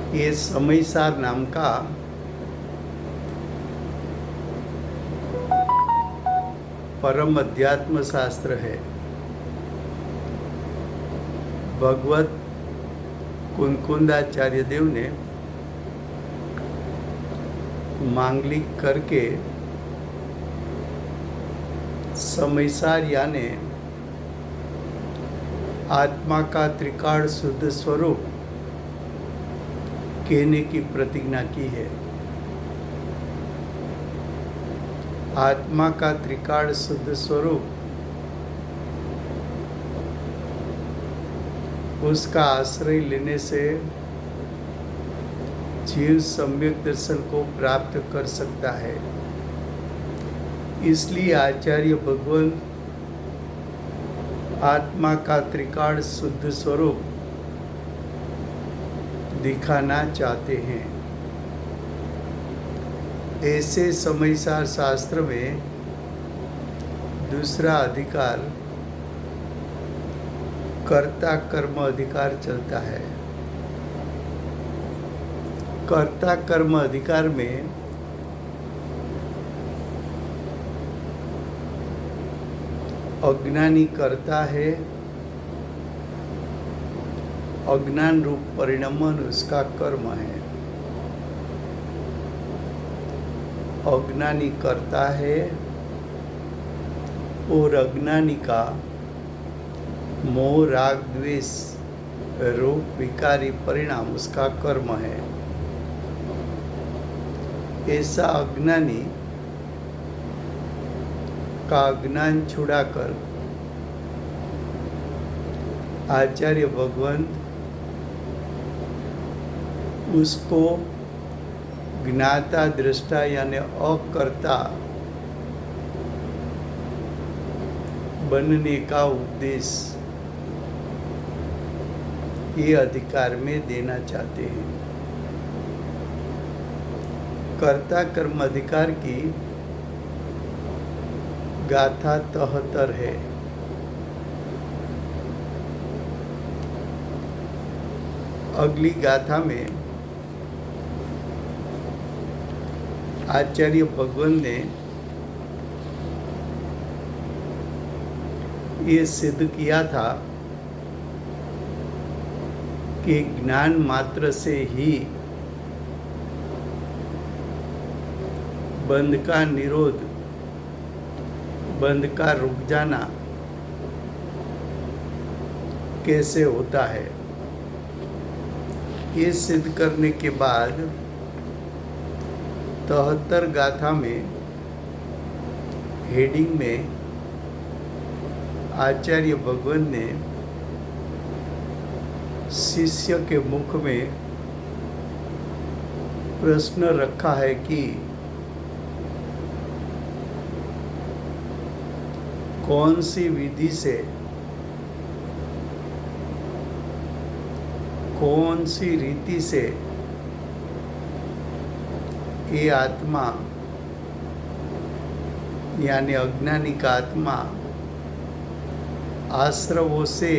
ये समयसार नाम का परम अध्यात्म शास्त्र है। भगवत कुंकुंदाचार्य देव ने मांगलिक करके समयसार यानी आत्मा का त्रिकाल शुद्ध स्वरूप कहने की प्रतिज्ञा की है। आत्मा का त्रिकाल शुद्ध स्वरूप उसका आश्रय लेने से जीव सम्यक दर्शन को प्राप्त कर सकता है। इसलिए आचार्य भगवान आत्मा का त्रिकाल शुद्ध स्वरूप दिखाना चाहते हैं। ऐसे समयसार शास्त्र में दूसरा अधिकार कर्ता कर्म अधिकार चलता है। कर्ता कर्म अधिकार में अज्ञानी करता है, अज्ञान रूप परिणमन उसका कर्म है। अज्ञानी करता है और अज्ञानी का मोह राग द्वेष रूप विकारी परिणाम उसका कर्म है। ऐसा अज्ञानी का अज्ञान छुड़ाकर आचार्य भगवंत उसको ज्ञाता दृष्टा यानी अकर्ता बनने का उपदेश ये अधिकार में देना चाहते हैं। कर्ता कर्म अधिकार की गाथा 73 है। अगली गाथा में आचार्य भगवान ने ये सिद्ध किया था कि ज्ञान मात्र से ही बंध का निरोध, बंध का रुक जाना कैसे होता है। ये सिद्ध करने के बाद 73 गाथा में हेडिंग में आचार्य भगवान ने शिष्य के मुख में प्रश्न रखा है कि कौन सी विधि से, कौन सी रीति से ये आत्मा यानी अज्ञानी का आत्मा आश्रवों से,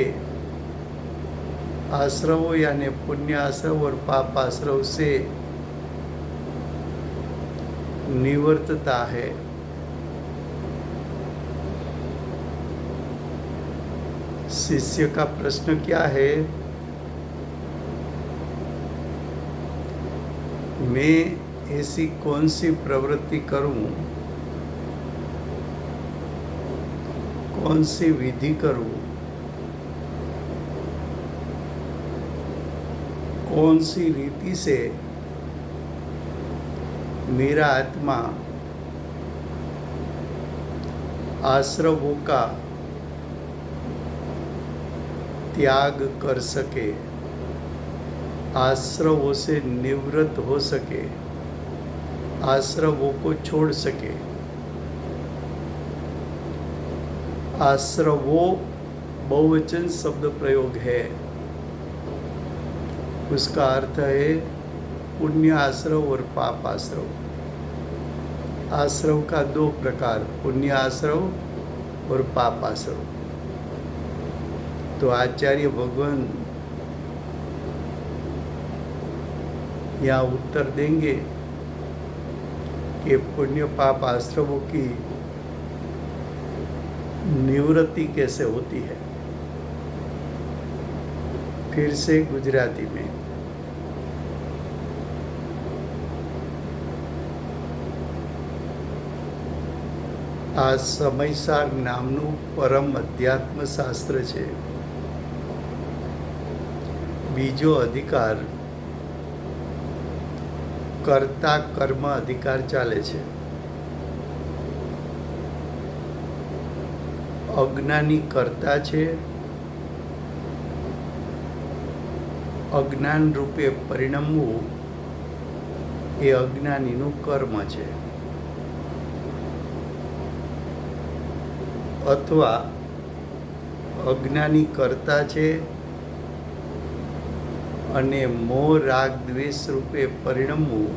आश्रवों यानी पुण्य आश्रव और पाप आश्रव से निवर्तता है। शिष्य का प्रश्न क्या है? मैं ऐसी कौन सी प्रवृत्ति करूं, कौन सी विधि करूं, कौन सी रीति से मेरा आत्मा आश्रवों का त्याग कर सके, आश्रवों से निवृत्त हो सके, आश्रवों को छोड़ सके। आश्रवों बहुवचन शब्द प्रयोग है। उसका अर्थ है पुण्य आश्रव और पाप आश्रव। आश्रव का दो प्रकार, पुण्य आश्रव और पाप आश्रव। तो आचार्य भगवान यहाँ उत्तर देंगे कि पुण्य पाप आश्रमों की निवृत्ति कैसे होती है। फिर से गुजराती में। આ સમયસાર નામનું પરમ અધ્યાત્મ શાસ્ત્ર છે. બીજો અધિકાર કર્તા કર્મ અધિકાર ચાલે છે. અજ્ઞાની કર્તા છે, અજ્ઞાન રૂપે પરિણમવું એ અજ્ઞાનીનું કર્મ છે. અથવા અજ્ઞાની કર્તા છે અને મોહ રાગ દ્વેષ રૂપે પરિણમવું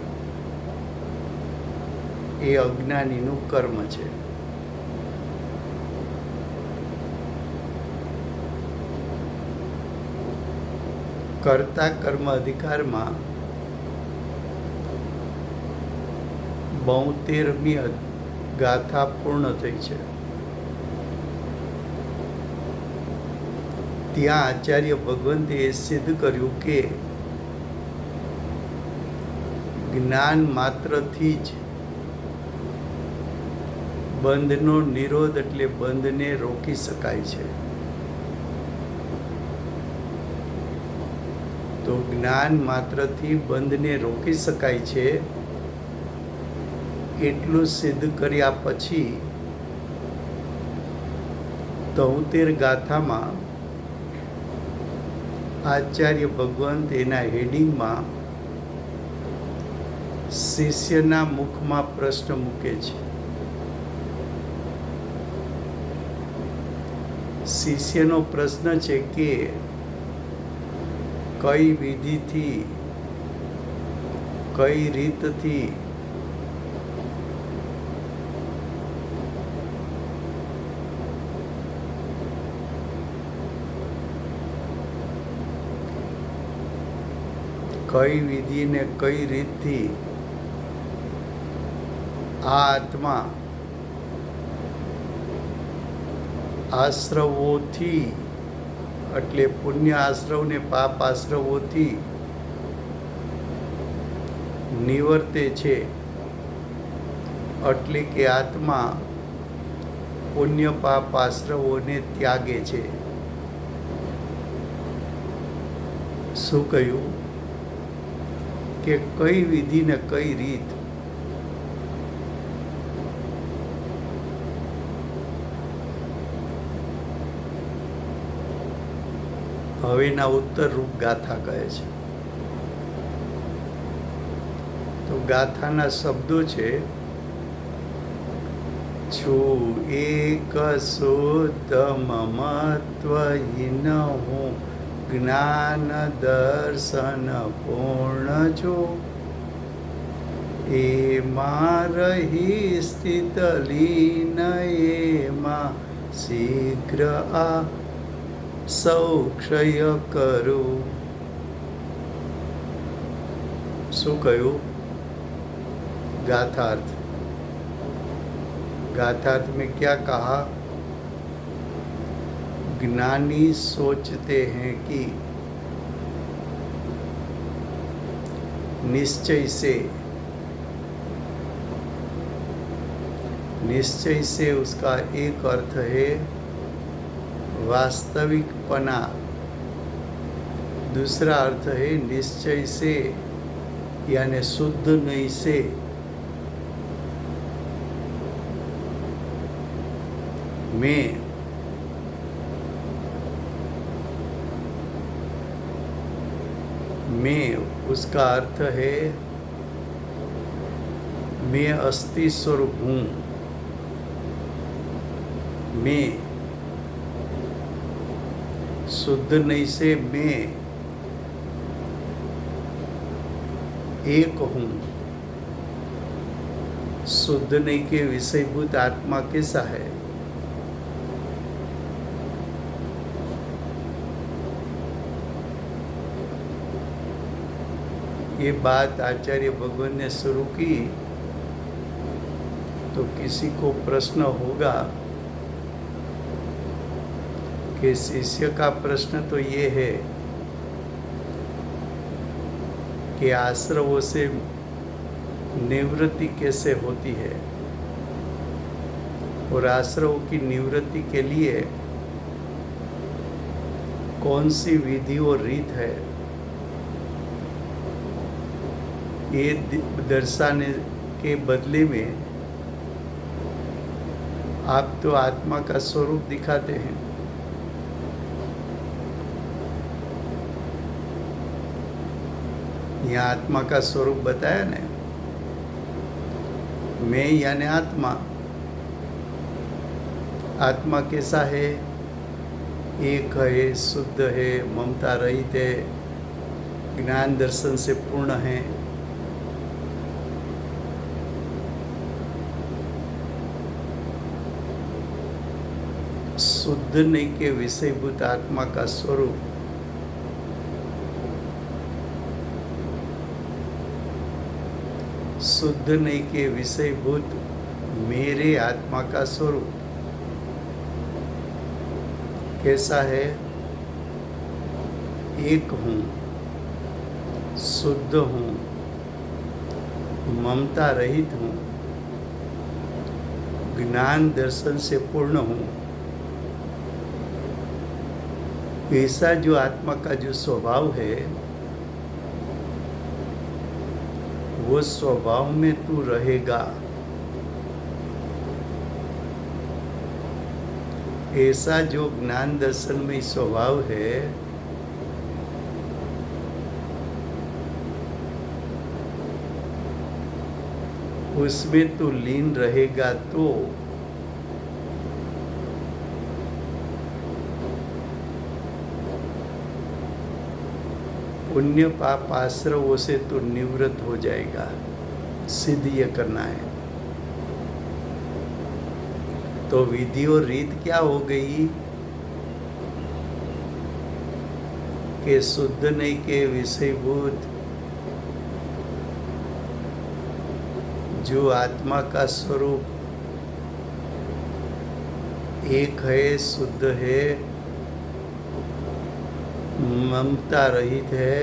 એ અજ્ઞાનીનું કર્મ છે. કર્તા કર્મ અધિકારમાં 72મી ગાથા પૂર્ણ થઈ છે. ત્યાં આચાર્ય ભગવંતે સિદ્ધ કર્યું કે જ્ઞાન માત્રથી જ બંધનો નિરોધ એટલે બંધને રોકી શકાય છે. તો જ્ઞાન માત્રથી બંધને રોકી શકાય છે એટલું સિદ્ધ કર્યા પછી 73 ગાથામાં આચાર્ય ભગવંત એના હેડિંગમાં શિષ્યના મુખમાં પ્રશ્ન મૂકે છે. શિષ્યનો પ્રશ્ન છે કે કઈ વિધિથી, કઈ રીતથી કઈ વિધિ ને કઈ રીતથી આ આત્મા આશ્રવોથી એટલે પુણ્ય આશ્રવ ને પાપ આશ્રવોથી નિવર્તે છે. એટલે કે આત્મા પુણ્ય પાપ આશ્રવોને ત્યાગે છે. શું કહ્યું કે કઈ વિધિ ને કઈ રીત. હવેના ઉત્તર રૂપ ગાથા કહે છે. તો ગાથાના શબ્દો છે છું એક શુદ્ધ મમત્વહીન હું જ્ઞાન દર્શન પૂર્ણ છું એમાં રહી સ્થિત લીન એમાં શીઘ્ર આ સૌ ક્ષય કરું. શું કહ્યું? गाथार्थ. गाथार्थ में क्या कहा? ज्ञानी सोचते हैं कि निश्चय से उसका एक अर्थ है वास्तविकपना, दूसरा अर्थ है निश्चय से यानी शुद्ध नहीं से. मैं उसका अर्थ है मैं अस्थि स्वरूप हूँ. मैं शुद्ध नहीं से मैं एक हूँ. शुद्ध नहीं के विषयभूत आत्मा कैसा है? ये बात आचार्य भगवान ने शुरू की तो किसी को प्रश्न होगा कि शिष्य का प्रश्न तो ये है कि आश्रवों से निवृत्ति कैसे होती है और आश्रवों की निवृत्ति के लिए कौन सी विधि और रीत है, ये दर्शाने के बदले में आप तो आत्मा का स्वरूप दिखाते हैं। यहाँ आत्मा का स्वरूप बताया ना, मैं यानी आत्मा। आत्मा कैसा है? एक है, शुद्ध है, ममता रहित है, ज्ञान दर्शन से पूर्ण है। शुद्ध नहीं के विषयभूत आत्मा का स्वरूप शुद्ध नहीं के विषयभूत मेरे आत्मा का स्वरूप कैसा है? एक हूँ, शुद्ध हूँ, ममता रहित हूँ, ज्ञान दर्शन से पूर्ण हूँ। ऐसा जो आत्मा का जो स्वभाव है, वो स्वभाव में तू रहेगा। ऐसा जो ज्ञान दर्शन में स्वभाव है, उसमें तू लीन रहेगा तो पुण्य पाप आश्रवों से तो निवृत्त हो जाएगा। सिद्ध ये करना है। तो विधि और रीत क्या हो गई कि शुद्ध नहीं के विषयभूत जो आत्मा का स्वरूप एक है, शुद्ध है, ममता रहित है,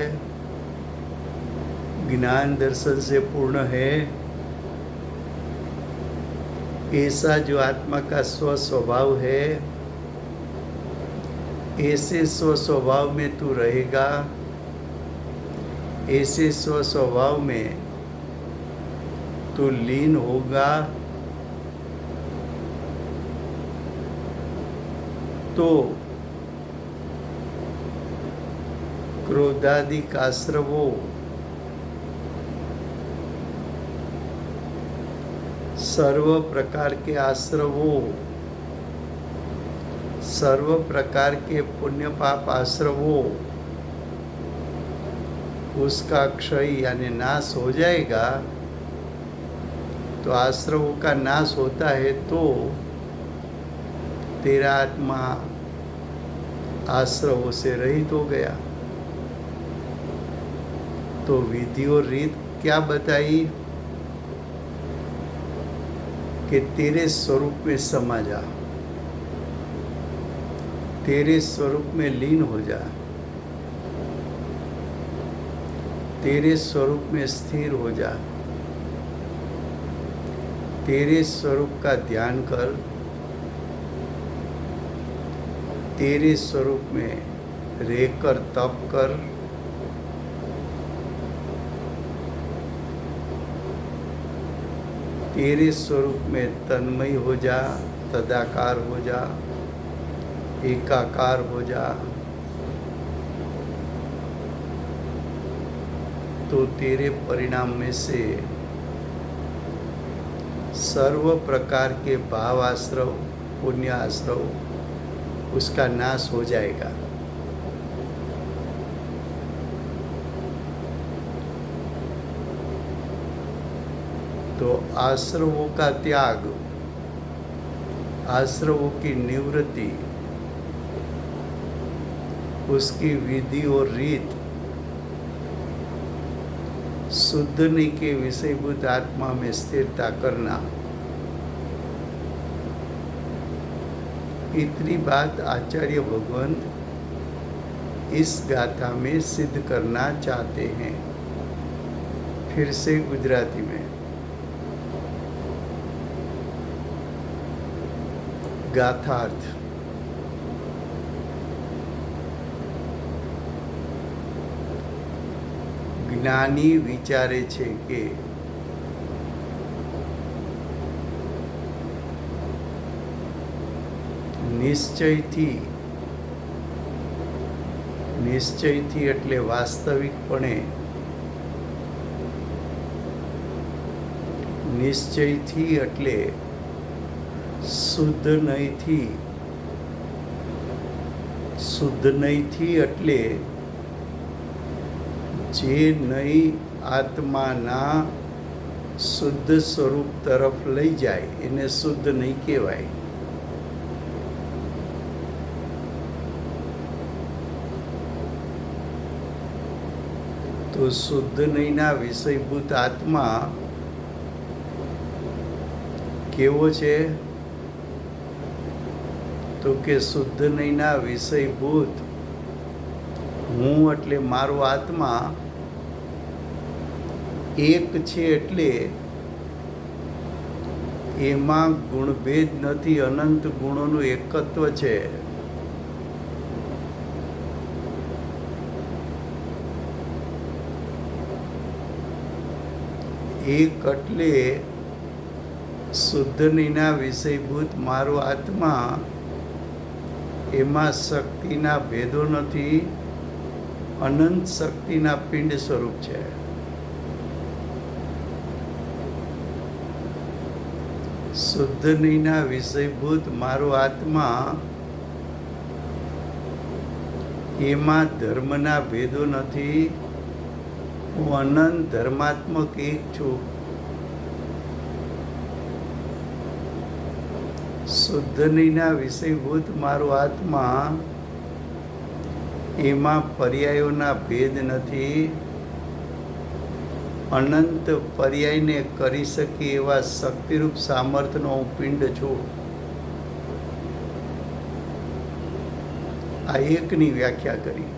ज्ञान दर्शन से पूर्ण है, ऐसा जो आत्मा का स्वभाव है, ऐसे स्वभाव में तू रहेगा। ऐसे स्वभाव में तू लीन होगा तो क्रोधादिक आश्रवों सर्व प्रकार के आश्रवों, सर्व प्रकार के पुण्य पाप आश्रवों, उसका क्षय यानी नाश हो जाएगा। तो आश्रवों का नाश होता है तो तेरा आत्मा आश्रवों से रहित हो गया। तो विधि और रीत क्या बताई कि तेरे स्वरूप में समा जा, तेरे स्वरूप में लीन हो जा, तेरे स्वरूप में स्थिर हो जा, तेरे स्वरूप का ध्यान कर, तेरे स्वरूप में रहकर तप कर। तेरे स्वरूप में तन्मय हो जा, तदाकार हो जा, एकाकार हो जा। तो तेरे परिणाम में से सर्व प्रकार के भाव आश्रव, पुण्य आश्रव उसका नाश हो जाएगा। तो आश्रवों का त्याग, आश्रवों की निवृत्ति, उसकी विधि और रीत शुद्ध नहीं के विषयभूत आत्मा में स्थिरता करना। इतनी बात आचार्य भगवंत इस गाथा में सिद्ध करना चाहते हैं। फिर से गुजराती में गाथार्थ। જ્ઞાની વિચારે છે કે નિશ્ચયથી એટલે વાસ્તવિકપણે, નિશ્ચયથી એટલે શુદ્ધ નહીંથી એટલે જે નહીં આત્માના શુદ્ધ સ્વરૂપ તરફ લઈ જાય એને શુદ્ધ નહીં કહેવાય. તો શુદ્ધ નહીંના વિષયભૂત આત્મા કેવો છે? તો કે શુદ્ધ નહીંના વિષયભૂત હું એટલે મારો આત્મા એક છે, એટલે એમાં ગુણભેદ નથી, અનંત ગુણોનું એકત્વ છે. એક એટલે શુદ્ધ નહીંના વિષયભૂત મારો આત્મા, એમાં શક્તિના ભેદો નથી, અનંત શક્તિના પિંડ સ્વરૂપ છે. શુદ્ધ નહીંના વિષયભૂત મારો આત્મા, એમાં ધર્મના ભેદો નથી, હું અનંત ધર્માત્મક એક છું. શુદ્ધ નહીંના વિષયભૂત મારો આત્મા, એમાં પર્યાયોના ભેદ નથી, અનંત પર્યાયને કરી શકે એવા શક્તિરૂપ સામર્થ્યનો હું પિંડ છું. આ એકની વ્યાખ્યા કરી.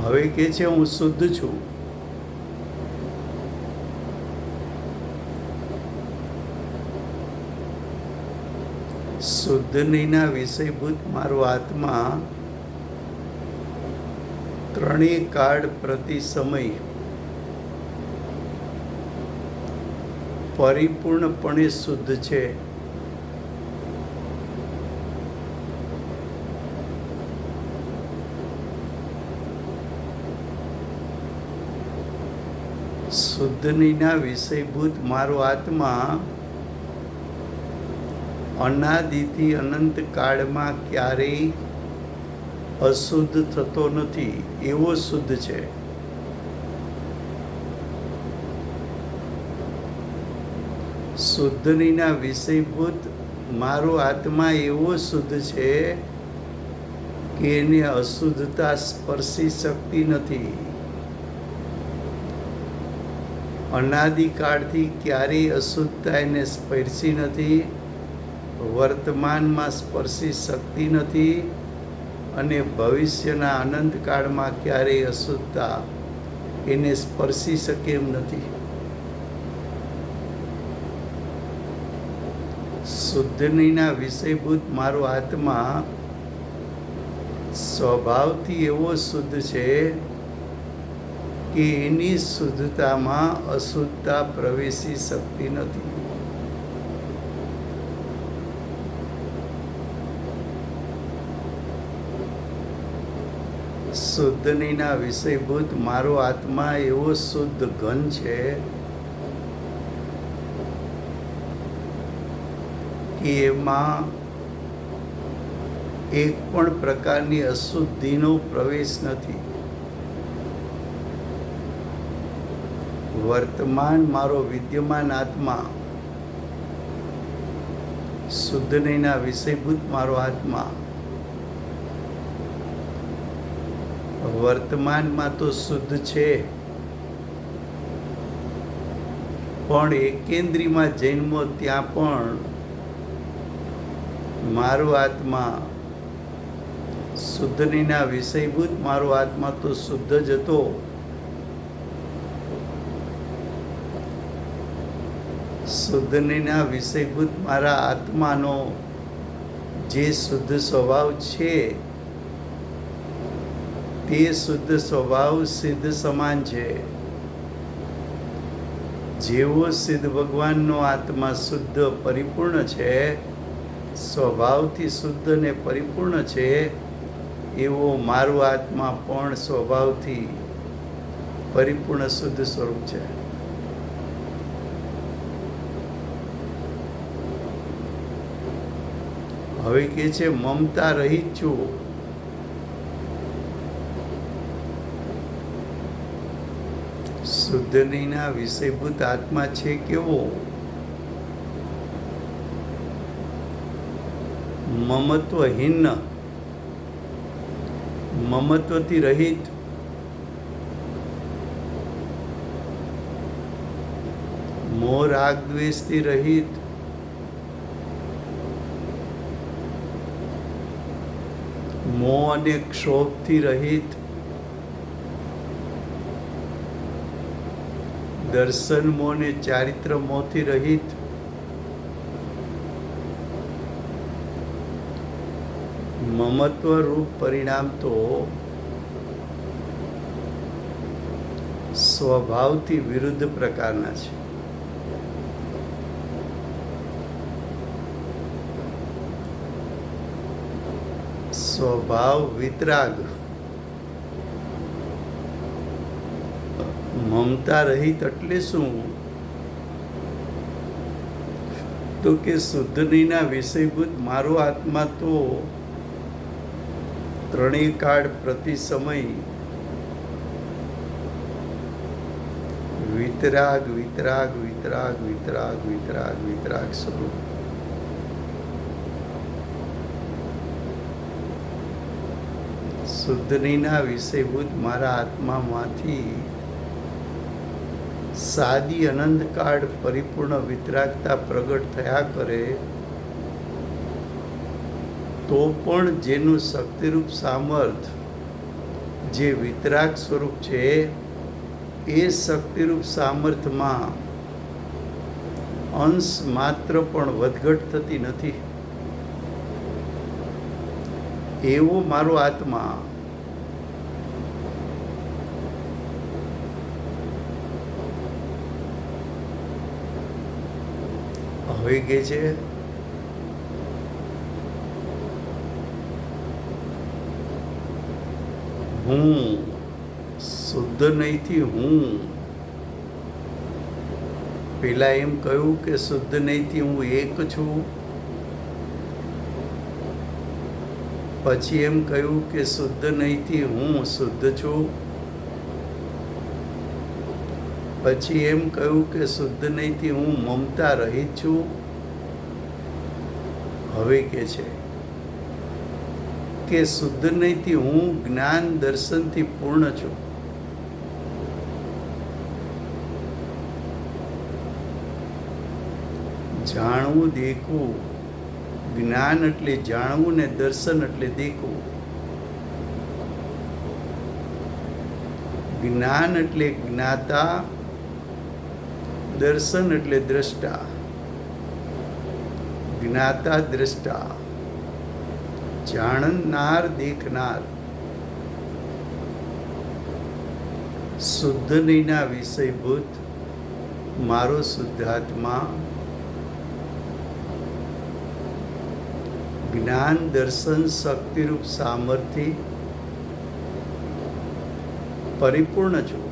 હવે કે છે હું શુદ્ધ છું. શુદ્ધ નહીંના વિષયભૂત મારો આત્મા ત્રણેય કાળ પ્રતિ સમય પરિપૂર્ણપણે શુદ્ધ છે. શુદ્ધ નહીંના વિષયભૂત મારો આત્મા અનાદિથી અનંત કાળમાં ક્યારેય અશુદ્ધ થતો નથી, એવો શુદ્ધ છે. શુદ્ધ નહીંના વિષયભૂત મારો આત્મા એવો શુદ્ધ છે કે એને અશુદ્ધતા સ્પર્શી શકતી નથી. અનાદિકાળથી ક્યારેય અશુદ્ધતા એને સ્પર્શી નથી, વર્તમાનમાં સ્પર્શી શકતી નથી, અને ભવિષ્યના અનંતકાળમાં ક્યારેય અશુદ્ધતા એને સ્પર્શી શકે એમ નથી. શુદ્ધ નહીંના વિષયભૂત મારો આત્મા સ્વભાવથી એવો શુદ્ધ છે કે એની શુદ્ધતામાં અશુદ્ધતા પ્રવેશી શકતી નથી. શુદ્ધ નહીંના વિષયભૂત મારો આત્મા એવો શુદ્ધ ઘન છે કે એમાં એક પણ પ્રકારની અશુદ્ધિનો પ્રવેશ નથી. વર્તમાન મારો વિદ્યમાન આત્મા, શુદ્ધ નહીંના વિષયભૂત મારો આત્મા વર્તમાનમાં તો શુદ્ધ છે, પણ એકેન્દ્રીમાં જન્મો ત્યાં પણ મારો આત્મા શુદ્ધનીના વિષયભૂત મારો આત્મા તો શુદ્ધ જ હતો, શુદ્ધનીના વિષયભૂત મારા આત્માનો જે શુદ્ધ સ્વભાવ છે તે શુદ્ધ સ્વભાવ સિદ્ધ સમાન છે. જેવો સિદ્ધ ભગવાનનો આત્મા શુદ્ધ પરિપૂર્ણ છે, સ્વભાવથી શુદ્ધ ને પરિપૂર્ણ છે, એવો મારો આત્મા પણ સ્વભાવથી પરિપૂર્ણ શુદ્ધ સ્વરૂપ છે. હવે કે છે મમતા રહિત છું. શુદ્ધનીના વિષયભૂત આત્મા છે કેવો? મમત્વહીન, મમત્વથી રહિત, મોહ રાગ દ્વેષથી રહિત, મોહ અને ક્ષોભથી રહિત, દર્શન મોહ ને ચારિત્ર મોહથી રહિત, મમત્વ રૂપ પરિણામ તો સ્વભાવથી વિરુદ્ધ પ્રકારના છે. સ્વભાવ વિતરાગ, મમતા રહિત એટલે શું? તો કે શુદ્ધનીના વિષયભૂત મારો આત્મા તો ત્રણેય કાળ પ્રતિ સમય વિતરાગ વિતરાગ વિતરાગ વિતરાગ વિતરાગ વિતરાગ સ્વરૂપ. શુદ્ધનીના વિષયભૂત મારા આત્મામાંથી સાદી અનંતકાળ પરિપૂર્ણ વિતરાગતા પ્રગટ થયા કરે, તો પણ જેનું શક્તિરૂપ સામર્થ જે વિતરાગ સ્વરૂપ છે, એ શક્તિરૂપ સામર્થમાં અંશ માત્ર પણ વધઘટ થતી નથી. એવો મારો આત્મા હવે કે છે હું શુદ્ધ નહીંથી હું. પેલા એમ કહ્યું કે શુદ્ધ નહીંથી હું એક છું, પછી એમ કહ્યું કે શુદ્ધ નહીંથી હું શુદ્ધ છું, પછી એમ કહ્યું કે શુદ્ધ નહીંથી હું મમતા રહિત છું. હવે કે છે કે શુદ્ધ નહીંથી હું જ્ઞાન દર્શનથી પૂર્ણ છું. જાણવું દેખવું, જ્ઞાન એટલે જાણવું ને દર્શન એટલે દેખવું. જ્ઞાન એટલે જ્ઞાતા, દર્શન એટલે દ્રષ્ટા. જ્ઞાતા દ્રષ્ટા, જાણનાર દેખનાર. શુદ્ધ નહીંના વિષયભૂત મારો શુદ્ધાત્મા જ્ઞાન દર્શન શક્તિરૂપ સામર્થ્ય પરિપૂર્ણ છું.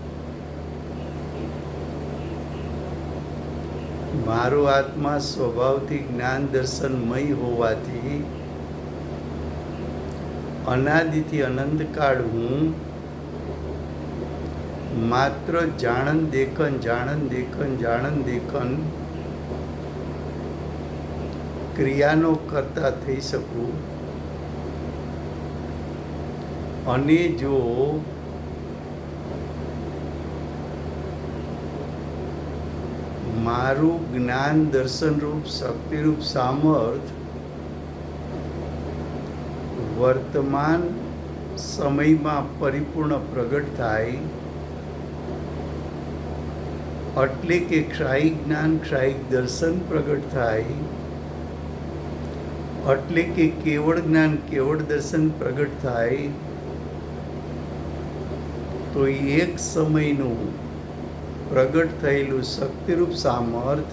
મારો આત્મા સ્વભાવથી જ્ઞાન દર્શનમય હોવાથી અનાદિથી અનંતકાળ હું માત્ર જાણન દેખન જાણન દેખન જાણન દેખન ક્રિયાનો કરતા થઈ શકું, અને જો મારું જ્ઞાન દર્શનરૂપ શક્તિરૂપ સામર્થ વર્તમાન સમયમાં પરિપૂર્ણ પ્રગટ થાય, એટલે કે ક્ષાયિક જ્ઞાન ક્ષાયિક દર્શન પ્રગટ થાય, એટલે કે કેવળ જ્ઞાન કેવળ દર્શન પ્રગટ થાય, તો એક સમયનું પ્રગટ થયેલું શક્તિરૂપ સામર્થ,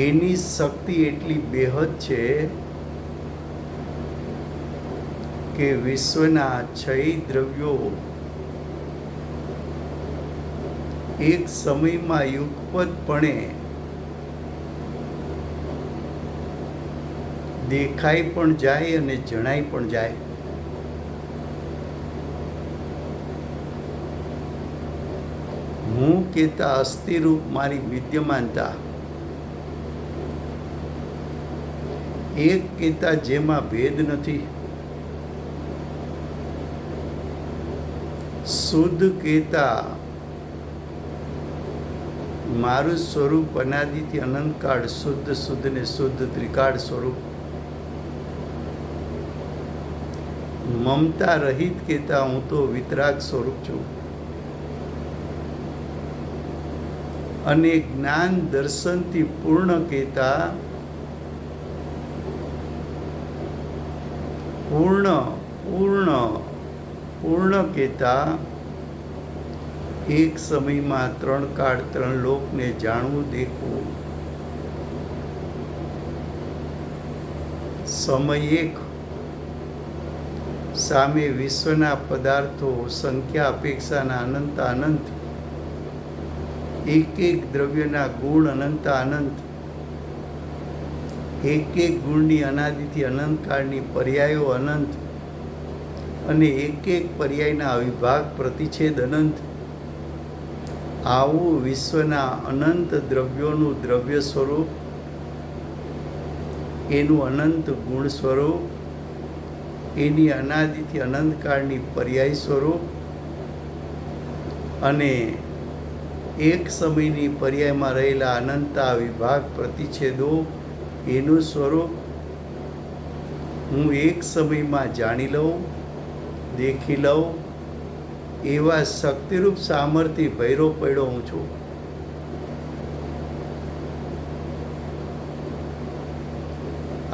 એની શક્તિ એટલી બેહદ છે કે વિશ્વના 6 દ્રવ્યો એક સમયમાં યુગપતપણે દેખાય પણ જાય અને જણાય પણ જાય. હું કહેતા અસ્થિરૂપ મારી વિદ્યમાનતા, એક કહેતા જેમાં ભેદ નથી, શુદ્ધ કહેતા મારું સ્વરૂપ અનાદિથી અનંતકાળ શુદ્ધ શુદ્ધ ને શુદ્ધ ત્રિકાળ સ્વરૂપ, મમતા રહિત કહેતા હું તો વિતરાગ સ્વરૂપ છું, અને જ્ઞાન દર્શનથી પૂર્ણ કહેતા પૂર્ણ કહેતા એક સમયમાં 3 કાળ 3 લોકને જાણવું દેખવું. સમય એક, સામે વિશ્વના પદાર્થો સંખ્યા અપેક્ષાના અનંત અનંત, એક એક દ્રવ્યના ગુણ અનંત અનંત, એક એક ગુણની અનાદિથી અનંતકાળની પર્યાયો અનંત, અને એક એક પર્યાયના અવિભાગ પ્રતિછેદ અનંત. આવું વિશ્વના અનંત દ્રવ્યોનું દ્રવ્ય સ્વરૂપ, એનું અનંત ગુણ સ્વરૂપ, એની અનાદિથી અનંતકાળની પર્યાય સ્વરૂપ, અને એક સમયની પર્યાયમાં રહેલા અનંતા વિભાગ પ્રતિછેદો એનું સ્વરૂપ હું એક સમયમાં જાણી લઉં, દેખી લઉં, એવા શક્તિરૂપ સામર્થ્ય ભૈરો પડ્યો હું છું.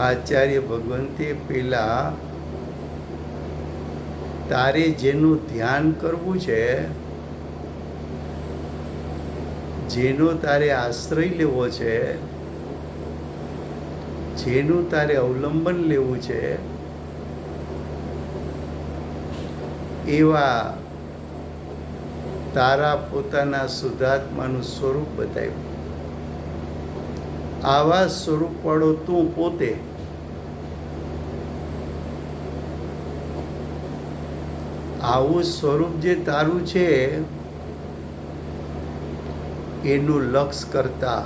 આચાર્ય ભગવંતે પેલા તારે જેનું ધ્યાન કરવું છે, જેનો તારે આશ્રય લેવો છે, જેનું તારે અવલંબન લેવું છે, એવા તારા પોતાના શુદ્ધાત્માનું સ્વરૂપ બતાવ્યું. આવા સ્વરૂપવાળો તું પોતે, આવું સ્વરૂપ જે તારું છે એનું લક્ષ કરતા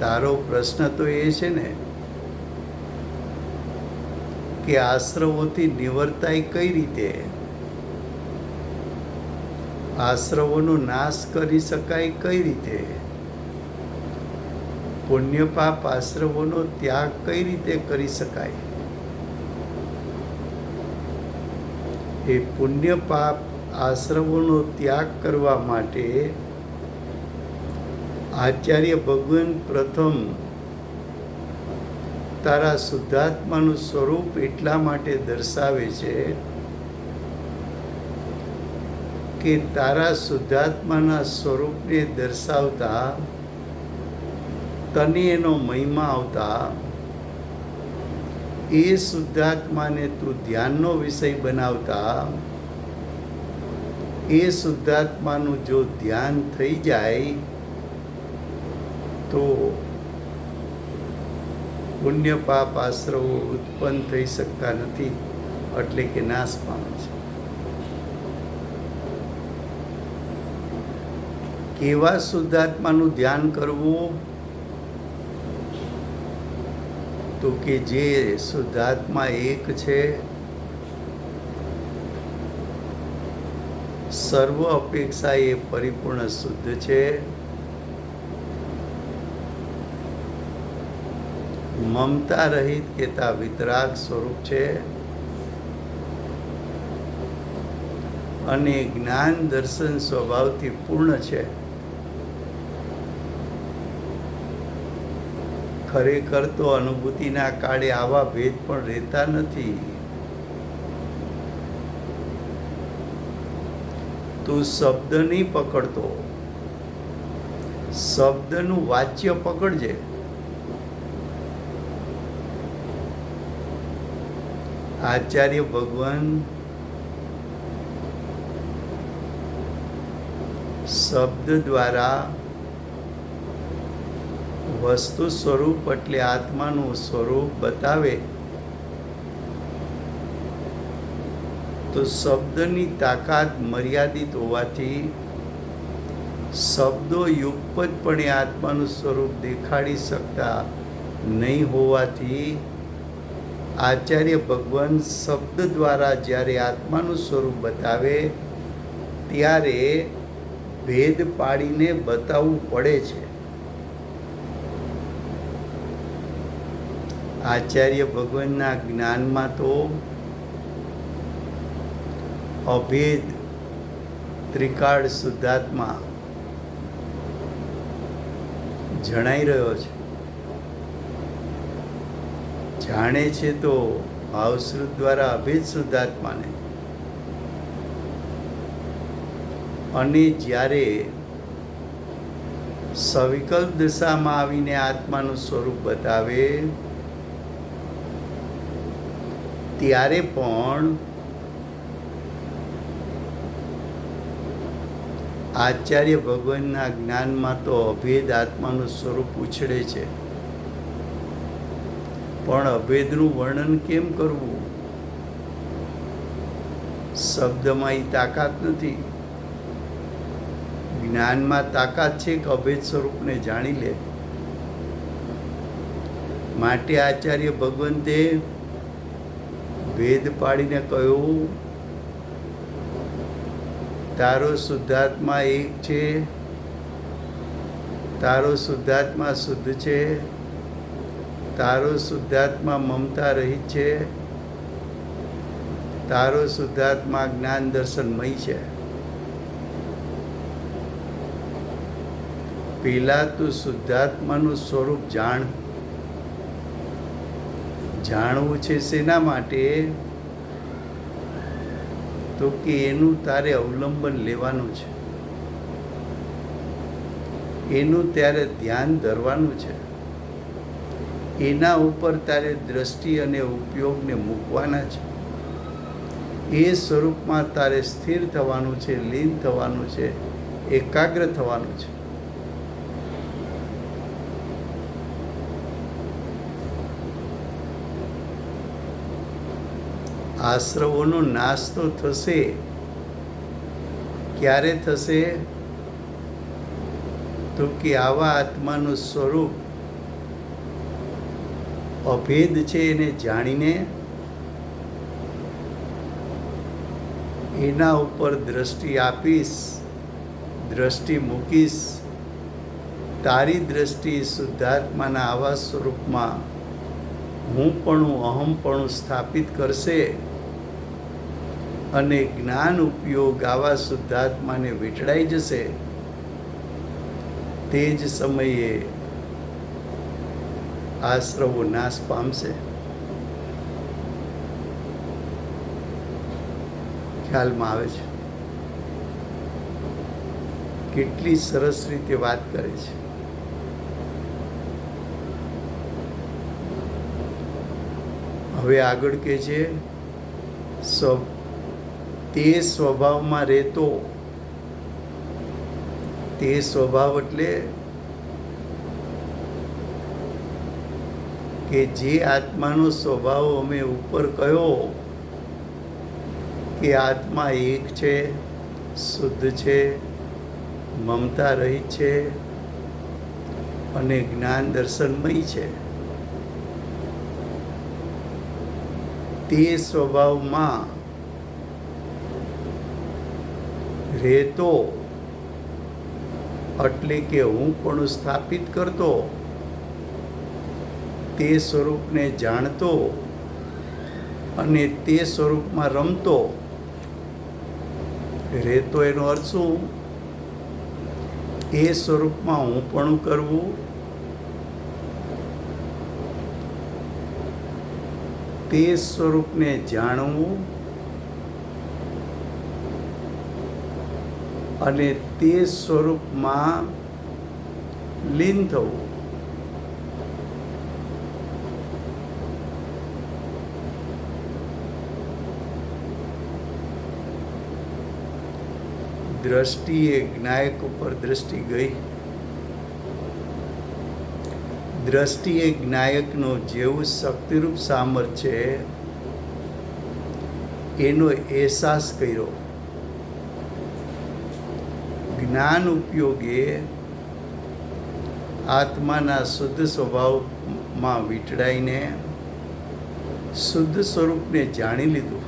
તારો પ્રશ્ન તો એ છે ને કે આશ્રવોથી નિવર્તાય કઈ રીતે, આશ્રવોનો નાશ કરી શકાય કઈ રીતે, પુણ્ય પાપ આશ્રવોનો ત્યાગ કઈ રીતે કરી શકાય. એ પુણ્ય પાપ આશ્રવોનો ત્યાગ કરવા માટે આચાર્ય ભગવાન પ્રથમ તારા શુદ્ધાત્માનું સ્વરૂપ એટલા માટે દર્શાવે છે કે તારા શુદ્ધાત્માના સ્વરૂપને દર્શાવતા, તને એનો મહિમા આવતા, એ શુદ્ધાત્માને તું ધ્યાનનો વિષય બનાવતા, એ શુદ્ધાત્માનું જો ધ્યાન થઈ જાય તો પુણ્ય પાપ આશ્રવો ઉત્પન્ન થઈ શકતા નથી, એટલે કે નાશ પામે છે. કેવા શુદ્ધાત્માનું ધ્યાન કરવું? તો કે જે શુદ્ધાત્મા એક છે, સર્વ અપેક્ષા એ પરિપૂર્ણ શુદ્ધ છે, મમતા રહિત કેતા વિતરાગ સ્વરૂપ છે અને જ્ઞાન દર્શન સ્વભાવથી પૂર્ણ છે. ખરેખર તો અનુભૂતિના કાળે આવા ભેદ પણ રહેતા નથી. તું શબ્દ નહીં પકડતો, શબ્દનું વાચ્ય પકડજે. આચાર્ય ભગવાન શબ્દ દ્વારા વસ્તુ સ્વરૂપ એટલે આત્માનું સ્વરૂપ બતાવે તો શબ્દની તાકાત મર્યાદિત હોવાથી શબ્દો યુગપદપણે આત્માનું સ્વરૂપ દેખાડી શકતા નહીં હોવાથી આચાર્ય ભગવાન શબ્દ દ્વારા જ્યારે આત્માનું સ્વરૂપ બતાવે ત્યારે ભેદ પાડીને બતાવવું પડે છે. આચાર્ય ભગવાનના જ્ઞાનમાં તો અભેદ ત્રિકાળ શુદ્ધાત્મા જણાઈ રહ્યો છે. જાણે છે તો ભાવશ્રુત દ્વારા અભેદ શુદ્ધાત્માને, અને જ્યારે સવિકલ્પ દશામાં આવીને આત્માનું સ્વરૂપ બતાવે ત્યારે પણ આચાર્ય ભગવાનના જ્ઞાનમાં તો અભેદ આત્માનું સ્વરૂપ ઉછળે છે, પણ અભેદનું વર્ણન કેમ કરવું? શબ્દમાં એ તાકાત નથી. જ્ઞાનમાં તાકાત છે કે અભેદ સ્વરૂપને જાણી લે. માટે આચાર્ય ભગવંતે ભેદ પાડીને કહ્યું, તારો શુદ્ધાત્મા એક છે, તારો શુદ્ધાત્મા શુદ્ધ છે, તારો શુદ્ધાત્મા મમતા રહિત છે, તારો શુદ્ધાત્મા જ્ઞાન દર્શનમય છે. પેલા તું શુદ્ધાત્માનું સ્વરૂપ જાણ. જાણવું છે શેના માટે? તો કે એનું તારે અવલંબન લેવાનું છે, એનું ત્યારે ધ્યાન ધરવાનું છે, એના ઉપર તારે દ્રષ્ટિ અને ઉપયોગને મૂકવાના છે. એ સ્વરૂપમાં તારે સ્થિર થવાનું છે, લીન થવાનું છે, એકાગ્ર થવાનું છે. આશ્રવોનો નાશ તો થશે. ક્યારે થશે? તો કે આવા આત્માનું સ્વરૂપ અભેદ છે એને જાણીને એના ઉપર દ્રષ્ટિ આપીશ, દ્રષ્ટિ મૂકીશ. તારી દ્રષ્ટિ શુદ્ધાત્માના આવા સ્વરૂપમાં હુંપણું અહમપણું સ્થાપિત કરશે અને જ્ઞાન ઉપયોગ આવા શુદ્ધાત્માને વીંટળાઈ જશે. તે જ સમયે આશ્રવો નાશ પામશે. ખ્યાલમાં આવે છે? કેટલી સરસ રીતે વાત કરે છે. હવે આગળ કે છે, તે સ્વભાવમાં રહેતો. તે સ્વભાવ એટલે કે જે આત્માનો સ્વભાવ અમે ઉપર કહ્યો કે આત્મા એક છે, શુદ્ધ છે, મમતા રહિત છે અને જ્ઞાન દર્શનમય છે. તે સ્વભાવમાં રહેતો એટલે કે હું પણ સ્થાપિત કરતો, તે સ્વરૂપને જાણતો અને તે સ્વરૂપમાં રમતો રહેતો, એનો અર્થ શું? એ સ્વરૂપમાં હું પણ કરવું, તે સ્વરૂપને જાણવું અને તે સ્વરૂપમાં લીન થવું. દ્રષ્ટિએ જ્ઞાયક ઉપર દ્રષ્ટિ ગઈ. દ્રષ્ટિએ જ્ઞાયકનું જેવું શક્તિરૂપ સામર્થ્ય એનો અહેસાસ કર્યો. જ્ઞાન ઉપયોગે આત્માના શુદ્ધ સ્વભાવમાં વીંટળાઈને શુદ્ધ સ્વરૂપને જાણી લીધું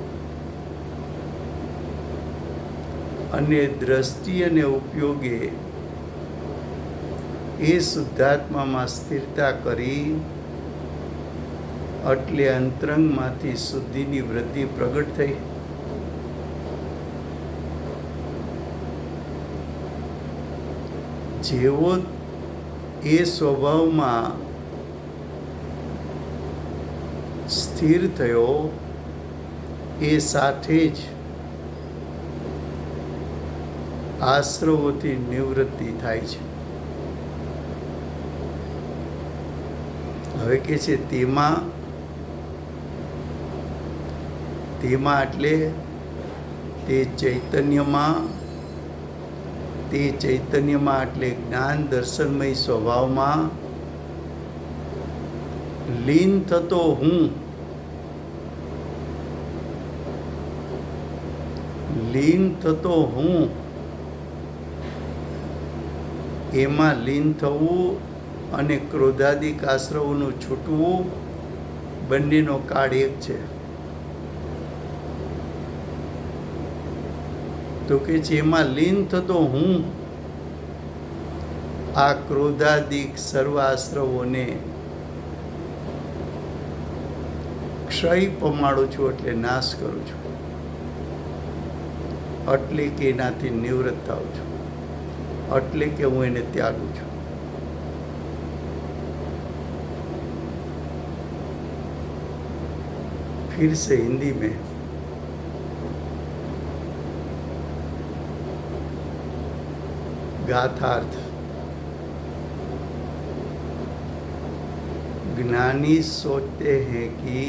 અને દ્રષ્ટિ અને ઉપયોગે એ શુદ્ધાત્મામાં સ્થિરતા કરી એટલે અંતરંગમાંથી શુદ્ધિની વૃદ્ધિ પ્રગટ થઈ. જેવો એ સ્વભાવમાં સ્થિર થયો, એ સાથે જ આશ્રવોથી નિવૃત્તિ થાય છે. હવે કે છે તેમાં એટલે તે ચૈતન્યમાં એટલે જ્ઞાન દર્શનમય સ્વભાવમાં લીન થતો હું, એમાં લીન થવું અને ક્રોધાદિક આશ્રવોનું છૂટવું બંનેનો કાળ એક છે. તો કે છે એમાં લીન થતો હું આ ક્રોધાદિક સર્વ આશ્રવોને ક્ષય પમાડું છું, એટલે નાશ કરું છું, એટલે કે એનાથી નિવૃત્ત થાઉં છું, એટલે કે હું એને ત્યાગું છું. फिर से हिंदी में गाथार्थ. ज्ञानी सोचते हैं कि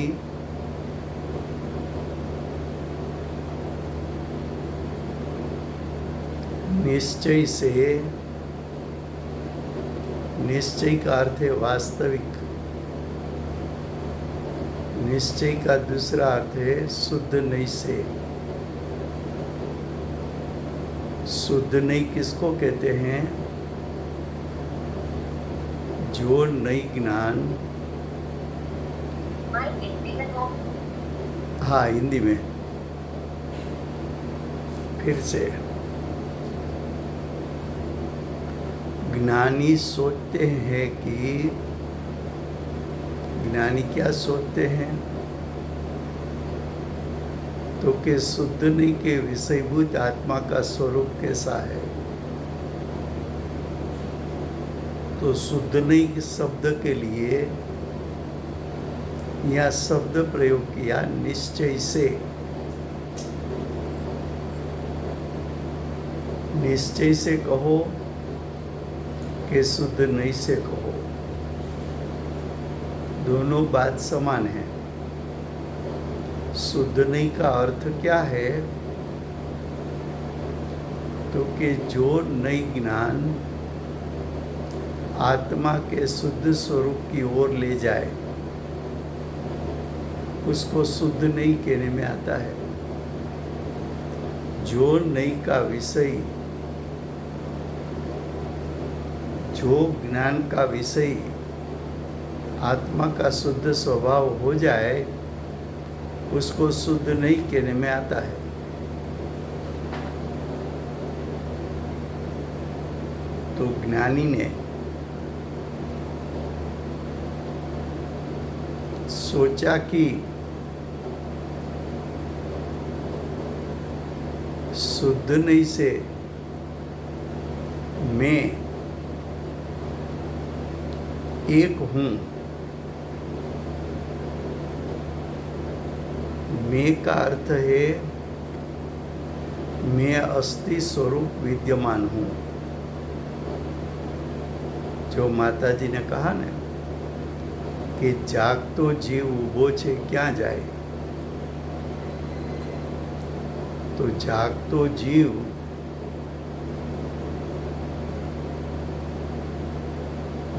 निश्चय से, निश्चय का अर्थ है वास्तविक, निश्चय का दूसरा अर्थ है शुद्ध नई से. शुद्ध नई किसको कहते हैं? जो नई ज्ञान, हाँ हिंदी में फिर से. ज्ञानी सोचते हैं कि, ज्ञानी क्या सोचते हैं? तो कि शुद्ध नहीं के विषयभूत आत्मा का स्वरूप कैसा है. तो शुद्ध नहीं के शब्द के लिए यह शब्द प्रयोग किया निश्चय से. निश्चय से कहो कि शुद्ध नहीं से कहो, दोनों बात समान है. शुद्ध नहीं का अर्थ क्या है? तो कि जो नई ज्ञान आत्मा के शुद्ध स्वरूप की ओर ले जाए उसको शुद्ध नहीं कहने में आता है. जो नई का विषय, जो ज्ञान का विषय आत्मा का शुद्ध स्वभाव हो जाए उसको शुद्ध नहीं कहने में आता है। तो ज्ञानी ने सोचा कि शुद्ध नहीं से मैं एक हूं। मैं का अर्थ है मैं अस्थि स्वरूप विद्यमान हूं। जो माताजी ने कहा ने कि जागतो जीव ऊभो छे क्यां जाए, तो जागतो जीव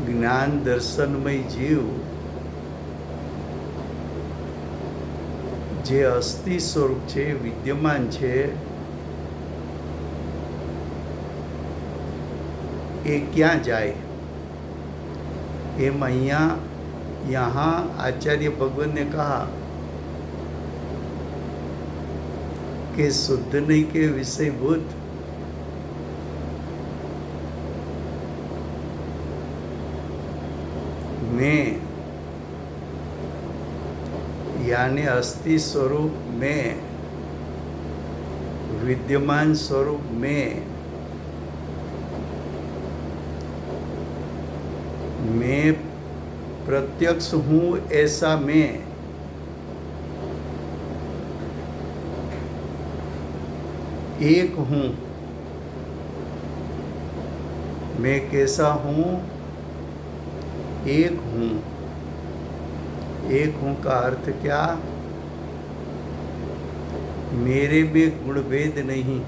ज्ञान दर्शनमय जीव जे अस्थि स्वरूप छे, विद्यमान छे, ए क्या जाए। एम यहाँ आचार्य भगवान ने कहा कि शुद्ध नहीं के विषयभूत में यानी अस्थि स्वरूप में, विद्यमान स्वरूप में मैं प्रत्यक्ष हूँ, ऐसा मैं एक हूँ। मैं कैसा हूँ? एक हूँ। एक हूँ का अर्थ क्या? मेरे में गुणभेद नहीं।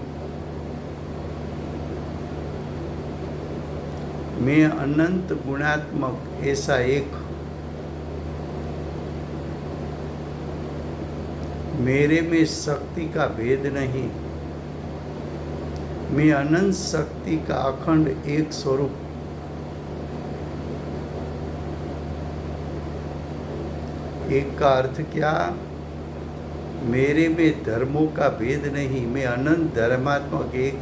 मैं अनंत गुणात्मक ऐसा एक। मेरे में शक्ति का भेद नहीं। मैं अनंत शक्ति का अखंड एक स्वरूप। एक का अर्थ क्या? मेरे में धर्मों का भेद नहीं। मैं अनंत धर्मात्मक एक।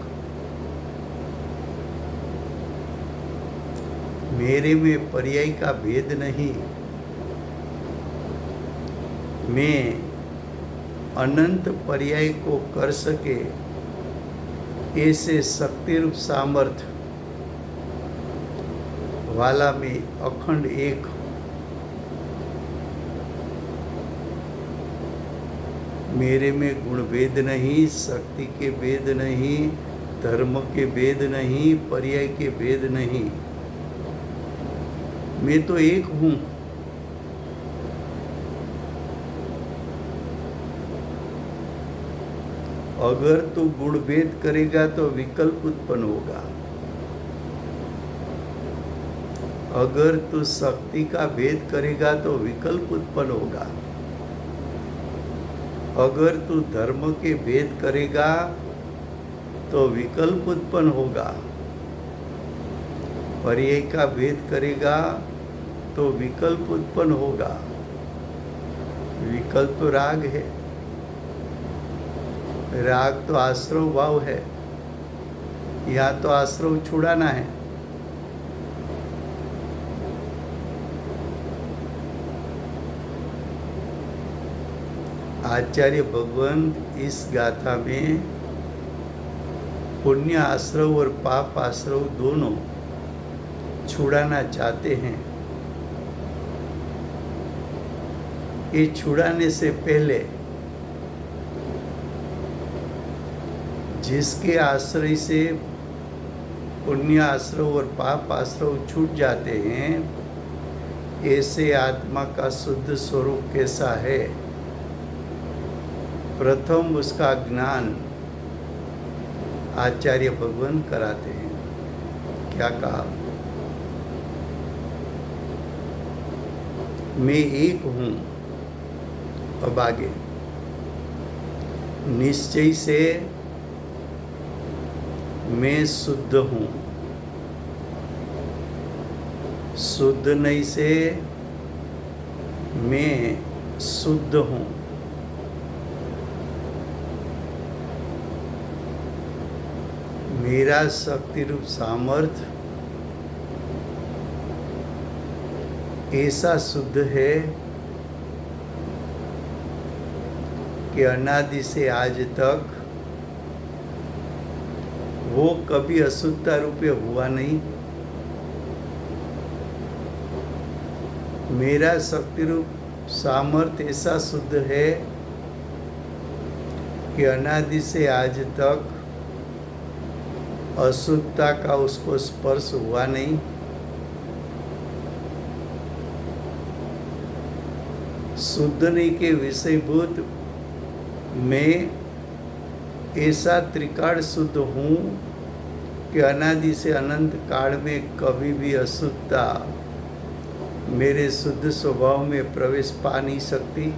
मेरे में पर्याय का भेद नहीं। मैं अनंत पर्याय को कर सके ऐसे शक्ति रूप सामर्थ्य वाला में अखंड एक। मेरे में गुण भेद नहीं, शक्ति के भेद नहीं, धर्म के भेद नहीं, पर्याय के भेद नहीं। मैं तो एक हूँ। अगर तू गुण भेद करेगा तो विकल्प उत्पन्न होगा। अगर तू शक्ति का भेद करेगा तो विकल्प उत्पन्न होगा। अगर तू धर्म के भेद करेगा तो विकल्प उत्पन्न होगा। पर्याय का भेद करेगा तो विकल्प उत्पन्न होगा। विकल्प तो राग है। राग तो आश्रव भाव है। यहाँ तो आश्रव छुड़ाना है। आचार्य भगवान इस गाथा में पुण्य आश्रव और पाप आश्रव दोनों छुड़ाना चाहते हैं। ये छुड़ाने से पहले जिसके आश्रय से पुण्य आश्रव और पाप आश्रव छूट जाते हैं, ऐसे आत्मा का शुद्ध स्वरूप कैसा है? प्रथम उसका ज्ञान आचार्य भगवान कराते हैं। क्या कहा? मैं एक हूँ। अब आगे निश्चय से मैं शुद्ध हूँ। शुद्ध नहीं से मैं शुद्ध हूँ। मेरा शक्ति रूप सामर्थ्य ऐसा शुद्ध है कि अनादि से आज तक वो कभी अशुद्धता रूपे हुआ नहीं। मेरा शक्ति रूप सामर्थ्य ऐसा शुद्ध है कि अनादि से आज तक अशुद्धता का उसको स्पर्श हुआ नहीं। शुद्धनि के विषयभूत मैं ऐसा त्रिकाल शुद्ध हूँ कि अनादि से अनंत काल में कभी भी अशुद्धता मेरे शुद्ध स्वभाव में प्रवेश पा नहीं सकती।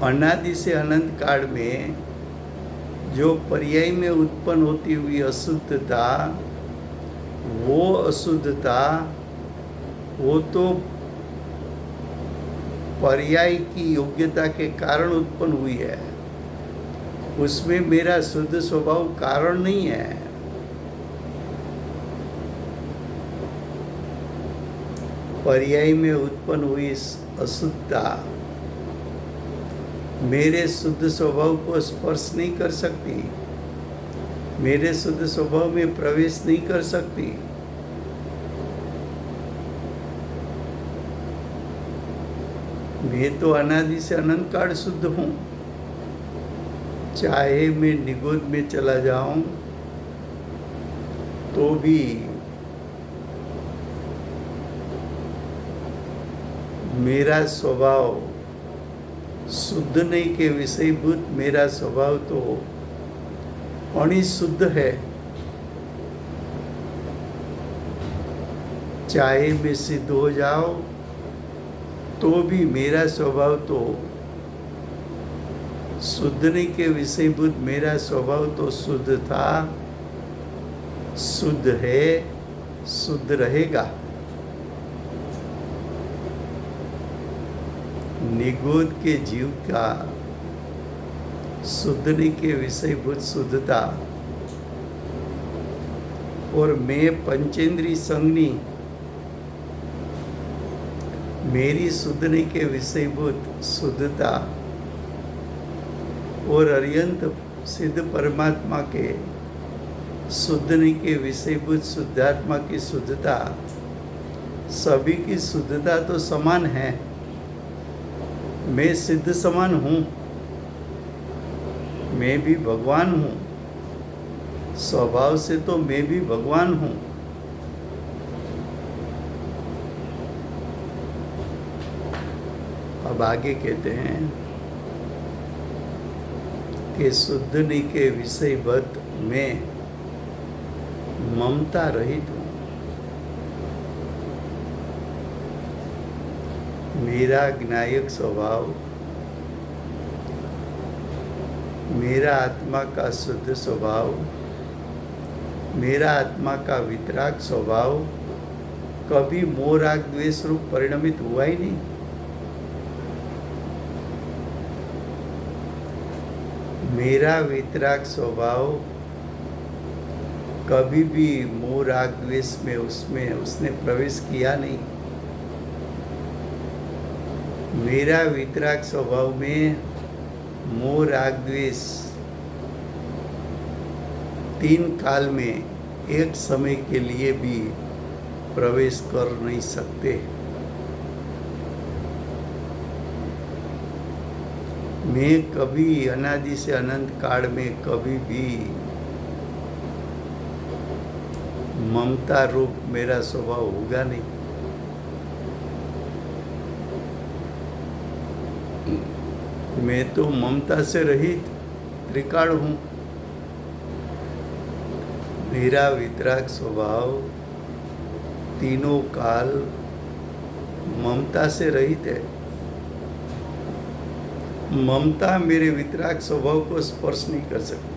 अनादि से अनंत काल में जो पर्याय में उत्पन्न होती हुई अशुद्धता, वो अशुद्धता वो तो पर्याय की योग्यता के कारण उत्पन्न हुई है, उसमें मेरा शुद्ध स्वभाव कारण नहीं है। पर्याय में उत्पन्न हुई अशुद्धता मेरे शुद्ध स्वभाव को स्पर्श नहीं कर सकती, मेरे शुद्ध स्वभाव में प्रवेश नहीं कर सकती। मैं तो अनादि से अनंत काल शुद्ध हूँ। चाहे मैं निगोद में चला जाऊं तो भी मेरा स्वभाव शुद्ध नहीं के विषयभूत मेरा स्वभाव तो अनिशुद्ध है। चाहे मैं सिद्ध हो जाऊं तो भी मेरा स्वभाव तो शुद्ध नहीं के विषयभूत मेरा स्वभाव तो शुद्ध था, शुद्ध है, शुद्ध रहेगा। निगोद के जीव का शुद्ध नहीं के विषयभूत शुद्धता और मैं पंचेंद्री संगनी मेरी शुद्ध नहीं के विषयभूत शुद्धता और अत्यंत सिद्ध परमात्मा के शुद्ध नहीं के विषयभूत शुद्धात्मा की शुद्धता, सभी की शुद्धता तो समान है। मैं सिद्ध समान हूँ, मैं भी भगवान हूँ, स्वभाव से तो मैं भी भगवान हूँ। अब आगे कहते हैं कि शुद्ध नहीं के विषयवत मैं ममता रहित हूँ। मेरा ज्ञायक स्वभाव, मेरा आत्मा का शुद्ध स्वभाव, मेरा आत्मा का वितराग स्वभाव कभी मोह राग द्वेष रूप परिणमित हुआ ही नहीं। मेरा वितराग स्वभाव कभी भी मोह राग द्वेष में उसने प्रवेश किया नहीं। मेरा वितराग स्वभाव में मोह राग द्वेष तीन काल में एक समय के लिए भी प्रवेश कर नहीं सकते। मैं कभी अनादि से अनंत काल में कभी भी ममता रूप मेरा स्वभाव होगा नहीं। मैं तो ममता से रहित त्रिकाल हूँ। मेरा वितराग स्वभाव तीनों काल ममता से रहित है। ममता मेरे वितराग स्वभाव को स्पर्श नहीं कर सकती।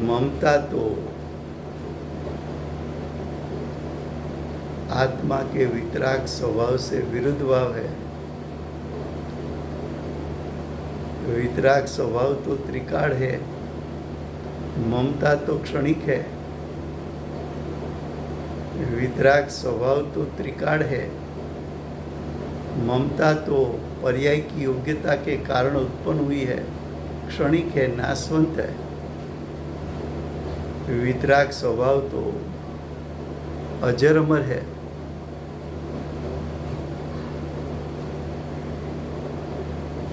ममता तो आत्मा के वितराग स्वभाव से विरुद्ध भाव है। वितराग स्वभाव तो त्रिकाल है, ममता तो क्षणिक है। वितराग स्वभाव तो त्रिकाल है, ममता तो पर्याय की योग्यता के कारण उत्पन्न हुई है, क्षणिक है, नाशवंत है। वितराग स्वभाव तो अजर अमर है।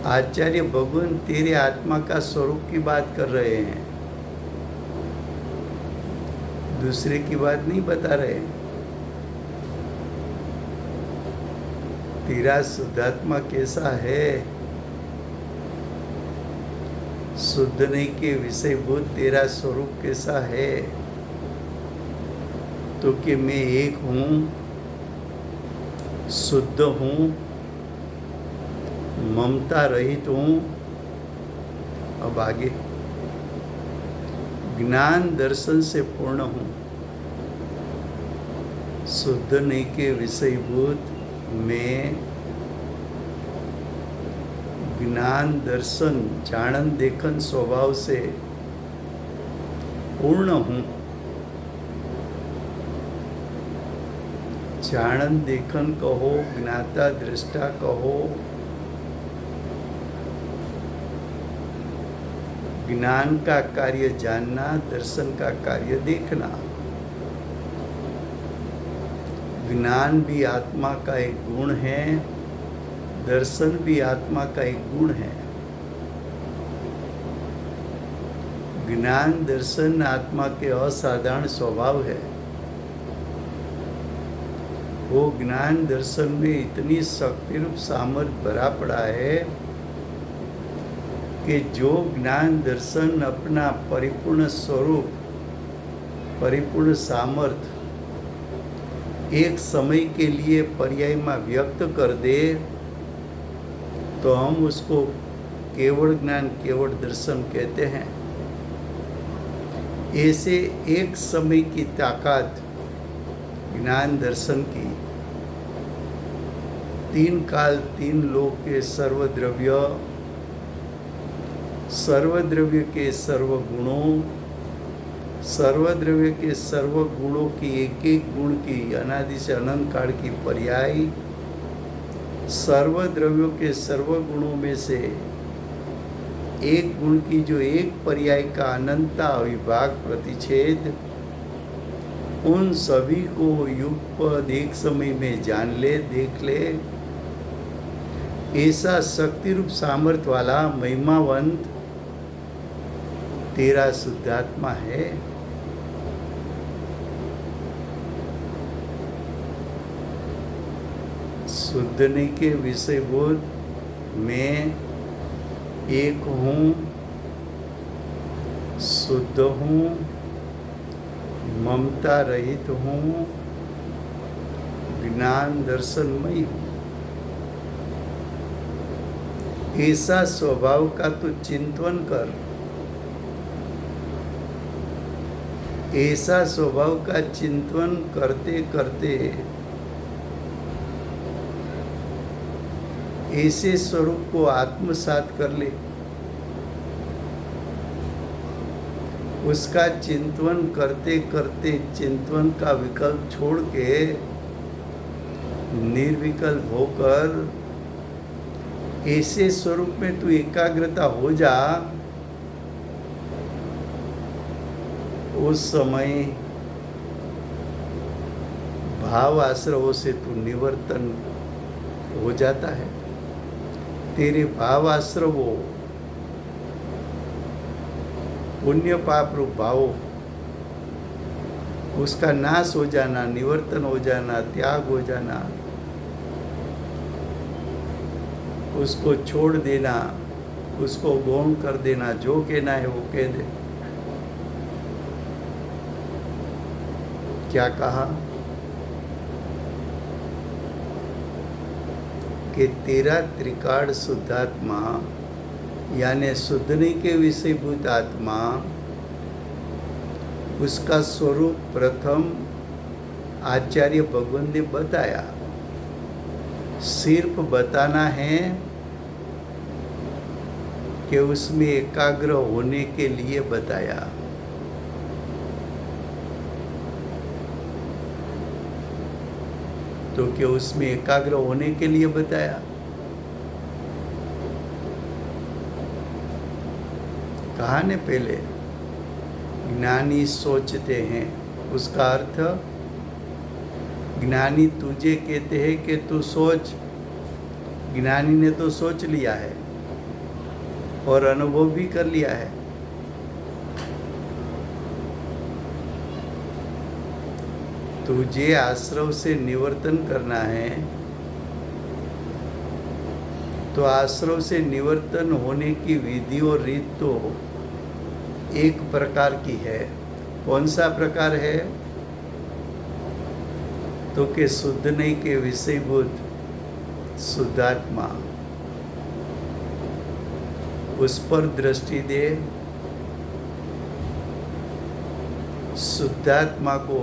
आचार्य भगवान तेरे आत्मा का स्वरूप की बात कर रहे हैं, दूसरे की बात नहीं बता रहे। तेरा शुद्धात्मा कैसा है? शुद्ध नहीं के विषयभूत तेरा स्वरूप कैसा है? तो कि मैं एक हूँ, शुद्ध हूँ, ममता रहित हूँ। अब आगे, ज्ञान दर्शन से पूर्ण हूँ, शुद्ध नहीं के विषयभूत मैं ज्ञान दर्शन जानन देखन स्वभाव से पूर्ण हूँ। जानन देखन कहो, ज्ञाता दृष्टा कहो, ज्ञान का कार्य जानना, दर्शन का कार्य देखना। ज्ञान भी आत्मा का एक गुण है, दर्शन भी आत्मा का एक गुण है। ज्ञान दर्शन आत्मा के असाधारण स्वभाव है। वो ज्ञान दर्शन में इतनी शक्ति रूप सामर्थ्य भरा पड़ा है कि जो ज्ञान दर्शन अपना परिपूर्ण स्वरूप, परिपूर्ण सामर्थ्य एक समय के लिए पर्याय में व्यक्त कर दे, तो हम उसको केवल ज्ञान, केवल दर्शन कहते हैं। ऐसे एक समय की ताकत ज्ञान दर्शन की, तीन काल तीन लोक के सर्वद्रव्य, सर्वद्रव्य के सर्वगुणों, सर्वद्रव्य के सर्वगुणों की एक एक गुण की अनादि से अनंत काल की पर्याय, सर्वद्रव्यों के सर्वगुणों में से एक गुण की जो एक पर्याय का अनंता विभाग प्रतिच्छेद, उन सभी को युगपद एक समय में जान ले, देख ले। ऐसा शक्ति रूप सामर्थ्य वाला महिमावंत तेरा शुद्धात्मा है। शुद्ध नहीं के विषयभूत मैं एक हूँ, शुद्ध हूँ, ममता रहित हूँ, ज्ञान दर्शनमय हूँ। ऐसा स्वभाव का तो चिंतन कर। ऐसा स्वभाव का चिंतन करते करते ऐसे स्वरूप को आत्मसात कर ले। उसका चिंतन करते करते चिंतन का विकल्प छोड़ के निर्विकल्प होकर ऐसे स्वरूप में तू एकाग्रता हो जा। उस समय भाव आश्रवों से तू निवर्तन हो जाता है। तेरे भाव आश्रवों, पुण्य पाप रूप भावों, उसका नाश हो जाना, निवर्तन हो जाना, त्याग हो जाना, उसको छोड़ देना, उसको गौण कर देना, जो कहना है वो कह दे। क्या कहा कि तेरा त्रिकाल शुद्धात्मा यानी शुद्ध नहीं के विषयभूत आत्मा, उसका स्वरूप प्रथम आचार्य भगवान ने बताया। सिर्फ बताना है कि उसमें एकाग्र होने के लिए बताया। तो क्या उसमें एकाग्र होने के लिए बताया? कहा ने पहले ज्ञानी सोचते हैं, उसका अर्थ ज्ञानी तुझे कहते हैं कि तू सोच। ज्ञानी ने तो सोच लिया है और अनुभव भी कर लिया है। तुझे आश्रव से निवर्तन करना है, तो आश्रव से निवर्तन होने की विधि और रीत तो एक प्रकार की है। कौन सा प्रकार है? तो कि शुद्ध नहीं के विषयभूत शुद्धात्मा, उस पर दृष्टि दे। शुद्धात्मा को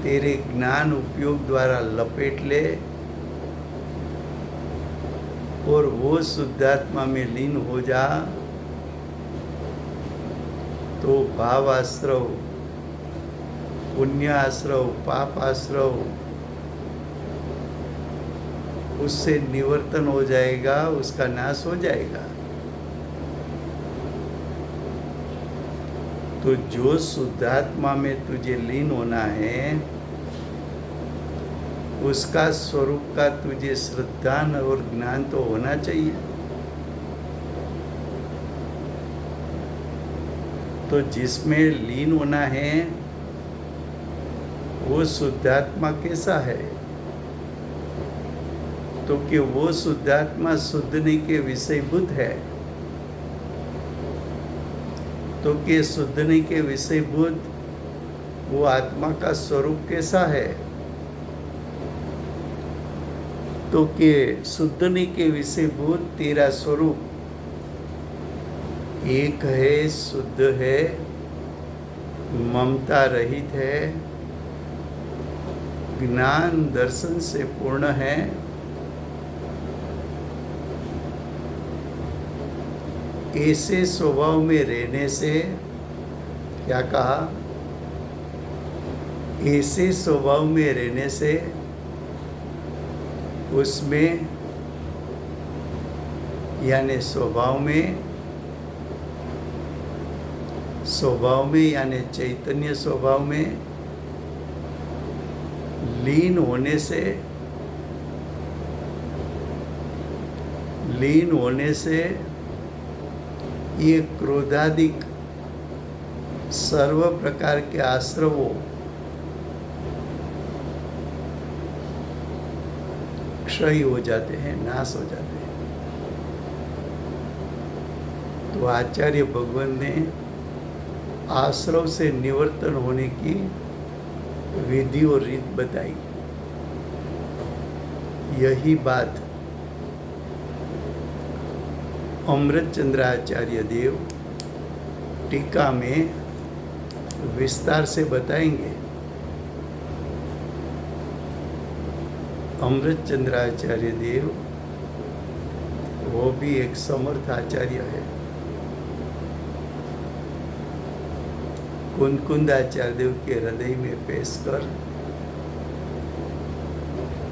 तेरे ज्ञान उपयोग द्वारा लपेट ले और वो शुद्धात्मा में लीन हो जा, तो भाव आश्रव, पुण्य आश्रव, पाप आश्रव, उससे निवर्तन हो जाएगा, उसका नाश हो जाएगा। तो जो शुद्धात्मा में तुझे लीन होना है, उसका स्वरूप का तुझे श्रद्धा और ज्ञान तो होना चाहिए। तो जिसमें लीन होना है वो शुद्धात्मा कैसा है? तो कि वो शुद्धात्मा शुद्ध नहीं के विषयभूत है। तो कि शुद्ध नहीं के विषयभूत वो आत्मा का स्वरूप कैसा है? तो कि शुद्ध नहीं के विषयभूत तेरा स्वरूप एक है, शुद्ध है, ममता रहित है, ज्ञान दर्शन से पूर्ण है। ऐसे स्वभाव में रहने से, क्या कहा? ऐसे स्वभाव में रहने से उसमें यानी स्वभाव में यानी चैतन्य स्वभाव में लीन होने से ये क्रोधादिक सर्व प्रकार के आश्रवों क्षय हो जाते हैं, नाश हो जाते हैं। तो आचार्य भगवान ने आश्रव से निवर्तन होने की विधि और रीत बताई। यही बात अमृतचंद्राचार्य देव टीका में विस्तार से बताएंगे। अमृतचंद्राचार्य देव वो भी एक समर्थ आचार्य है। कुंदकुंदाचार्य देव के हृदय में पेश कर,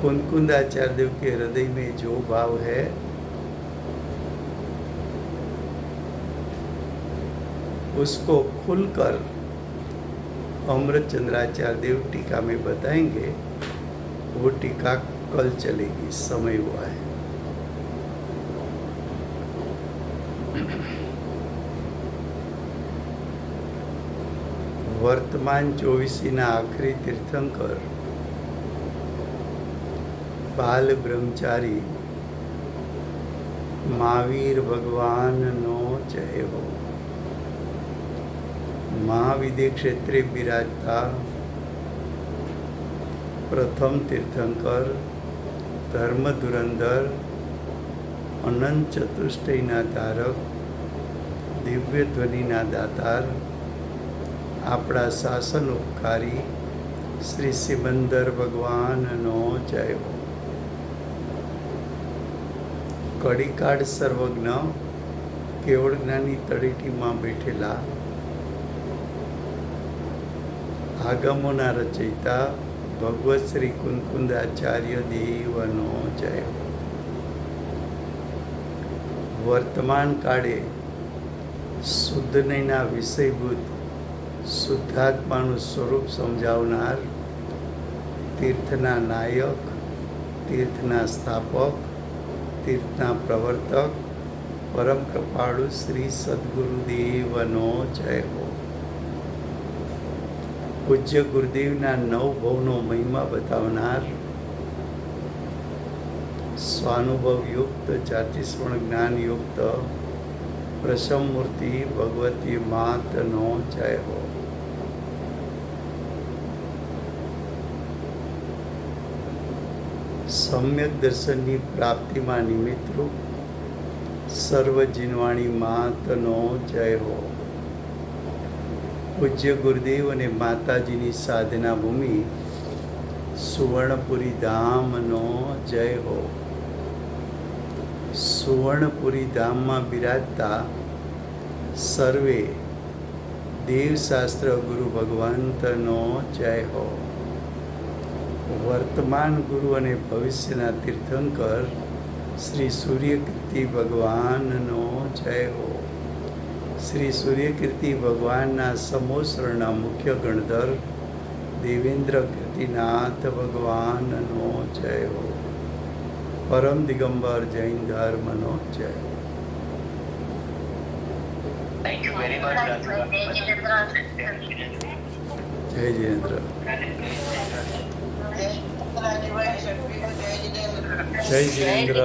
कुंदकुंदाचार्य देव के हृदय में जो भाव है उसको खुलकर अमृतचंद्राचार्य देव टीका में बताएंगे। वो टीका कल चलेगी, समय हुआ है। वर्तमान 24 आखरी तीर्थंकर बाल ब्रह्मचारी महावीर भगवान नो जय हो। महाविद्य क्षेत्रे विराजता प्रथम तीर्थंकर धर्म धुरंधर अनंत चतुष्टयना धारक दिव्य ध्वनिना दातार આપણા શાસન ઉપકારી શ્રી સિમંદર ભગવાનનો જય હો। કડીકાળ સર્વજ્ઞ કેવળ જ્ઞાની તળેટીમાં બેઠેલા આગમોના રચયિતા ભગવત શ્રી કુંકુંદાચાર્ય દેવનો જય. વર્તમાન કાળે શુદ્ધ નયના વિષયભૂત શુદ્ધાત્માનું સ્વરૂપ સમજાવનાર, તીર્થના નાયક, તીર્થના સ્થાપક, તીર્થના પ્રવર્તક, પરમ કૃપાળુ શ્રી સદગુરુદેવનો જય હો. પૂજ્ય ગુરુદેવના નવ ભવનો મહિમા બતાવનાર, સ્વાનુભવયુક્ત જાતિસ્મરણ જ્ઞાનયુક્ત પ્રસમ મૂર્તિ ભગવતી માતનો જય હો. સમ્યક દર્શનની પ્રાપ્તિમાં નિમિત્તરૂપ સર્વ જીનવાણી માતનો જય હો. પૂજ્ય ગુરુદેવ અને માતાજીની સાધના ભૂમિ સુવર્ણપુરી ધામનો જય હો. સુવર્ણપુરી ધામમાં બિરાજતા સર્વે દેવશાસ્ત્ર ગુરુ ભગવંતનો જય હો. વર્તમાન ગુરુ અને ભવિષ્યના તીર્થંકર શ્રી સૂર્યકીર્તિ ભગવાનનો જય હો. શ્રી સૂર્યકીર્તિ ભગવાનના સમોસરણના મુખ્ય ગણધર દેવેન્દ્ર કીર્તિનાથ ભગવાનનો જય હો. પરમ દિગંબર જૈન ધર્મનો જય. Thank you very much, Rajendra. જય જયેન્દ્ર. જય જયેન્દ્ર.